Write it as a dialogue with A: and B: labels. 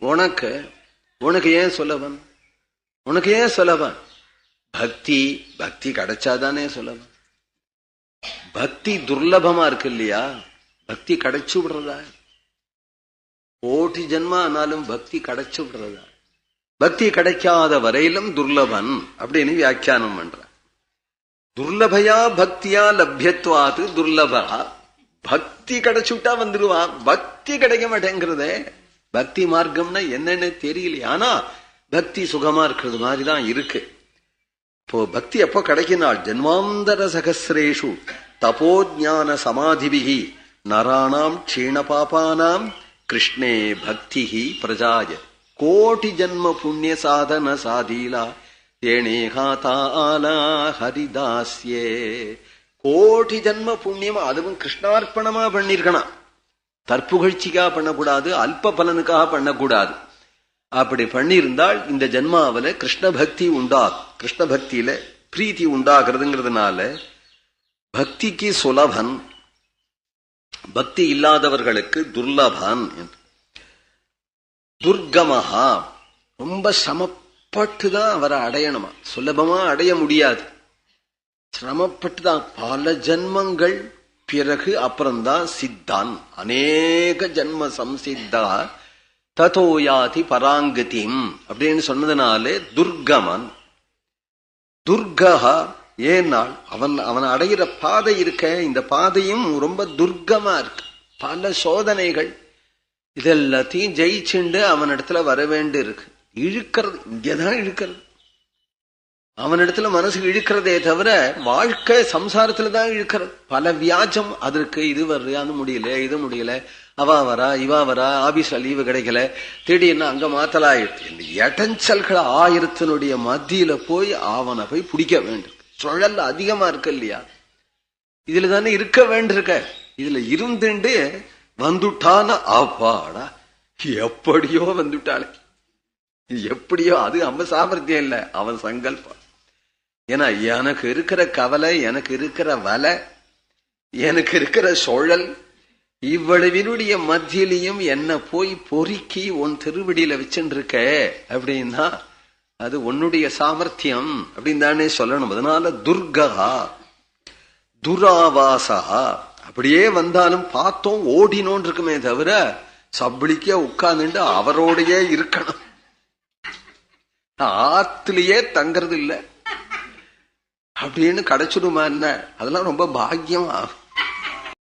A: உனக்கு உனக்கு ஏன் சுலபம்? உனக்கு ஏன் சுலபம்? பக்தி பக்தி கிடைச்சாதானே சுலபம். பக்தி துர்லபமா இருக்கு இல்லையா? பக்தி கிடைச்சு விடுறதா? கோடி ஜென்மா ஆனாலும் பக்தி கிடைச்சு விடுறதா? பக்தி கிடைக்காத வரையிலும் துர்லபன் அப்படின்னு வியாக்கியானம் பண்ற. துர்லபயா பக்தியா லப்யத்வாது துர்லபா. பக்தி கிடைச்சுட்டா வந்துடுவான், பக்தி கிடைக்க மாட்டேங்கிறதே. பக்தி மார்க்கம்னா என்னன்னு தெரியலையே. ஆனா பக்தி சுகமா இருக்கிறது மாதிரிதான் இருக்கு. இப்போ பக்தி எப்போ கிடைக்கினாள்? ஜன்மாந்தர சகசிரேஷு தபோஜான சமாதிபிகி நராணாம் க்ஷீண பாபானாம் கிருஷ்ணே பக்தி பிரஜாய கோடி ஜன்ம புண்ணிய சாதன சாதீலா தேனேகாதாலா ஹரிதாஸ்யே. கோடி ஜன்ம புண்ணியம் அதுவும் கிருஷ்ணார்ப்பணமா பண்ணிருக்கணும். தற்புகழ்ச்சிக்காக பண்ணக்கூடாது, அல்ப பலனுக்காக பண்ணக்கூடாது. அப்படி பண்ணியிருந்தால் இந்த ஜன்மாவில கிருஷ்ண பக்தி கிருஷ்ண பக்தியில பிரீத்தி உண்டாகிறதுங்கிறதுனால பக்திக்கு சுலபன், பக்தி இல்லாதவர்களுக்கு துர்லபன். துர்கமஹா ரொம்ப சிரமப்பட்டுதான் அவரை அடையணுமா, சுலபமா அடைய முடியாது. சிரமப்பட்டுதான் பல ஜன்மங்கள் பிறகு அப்புறம்தான் சித்தான். அநேக ஜன்ம சம்சித்தா ததோயாதி பராங்கதிம் அப்படின்னு சொன்னதுனாலே துர்கமன். துர்கஹா ஏனால் அவன் அடைகிற பாதை இருக்க, இந்த பாதையும் ரொம்ப துர்கமா இருக்கு. பல சோதனைகள் இதெல்லாத்தையும் ஜெயிச்சுண்டு அவனிடத்துல வர வேண்டி இருக்கு. இழுக்கிறது இங்கதான் இழுக்கிறது. அவனிடத்துல மனசு இழுக்கிறதே தவிர வாழ்க்கை சம்சாரத்துலதான் இழுக்கிறது. பல வியாஜம் அதற்கு. இது வர்றது முடியல, இது முடியல, அவா வரா இவா வரா, ஆபீஸ்ல லீவு கிடைக்கல, திடீர்னு அங்க மாத்தலாயிடுச்சு. இந்த எடஞ்சல்கள் ஆயிரத்தினுடைய மத்தியில போய் அவனை போய் பிடிக்க வேண்டும். சுழல் அதிகமா இருக்கு இல்லையா? இதுல தானே இருக்க வேண்டியிருக்க. இதுல இருந்துட்டு வந்துட்டான அப்பாடா எப்படியோ வந்துட்டாளே, எப்படியோ. அது நம்ம சாமர்த்தியம் இல்ல, அவன் சங்கல்பம். ஏன்னா எனக்கு இருக்கிற கவலை, எனக்கு இருக்கிற வலை, எனக்கு இருக்கிற சுழல், இவ்வளவினுடைய மத்தியிலையும் என்ன போய் பொறுக்கி உன் திருவடியில வச்சுட்டு இருக்க அப்படின்னா அது உன்னுடைய சாமர்த்தியம் அப்படின்னு தானே சொல்லணும். அதனால துர்கா துராவாசா. அப்படியே வந்தாலும் பார்த்தோம் ஓடினோன்னு இருக்குமே தவிர சப்ளிக்கே உட்கார்ந்துட்டு அவரோடையே இருக்கணும். ஆத்திலேயே தங்கறது இல்லை அப்படின்னு கிடைச்சிடுமா என்ன? அதெல்லாம் ரொம்ப பாக்கியம் ஆகும்.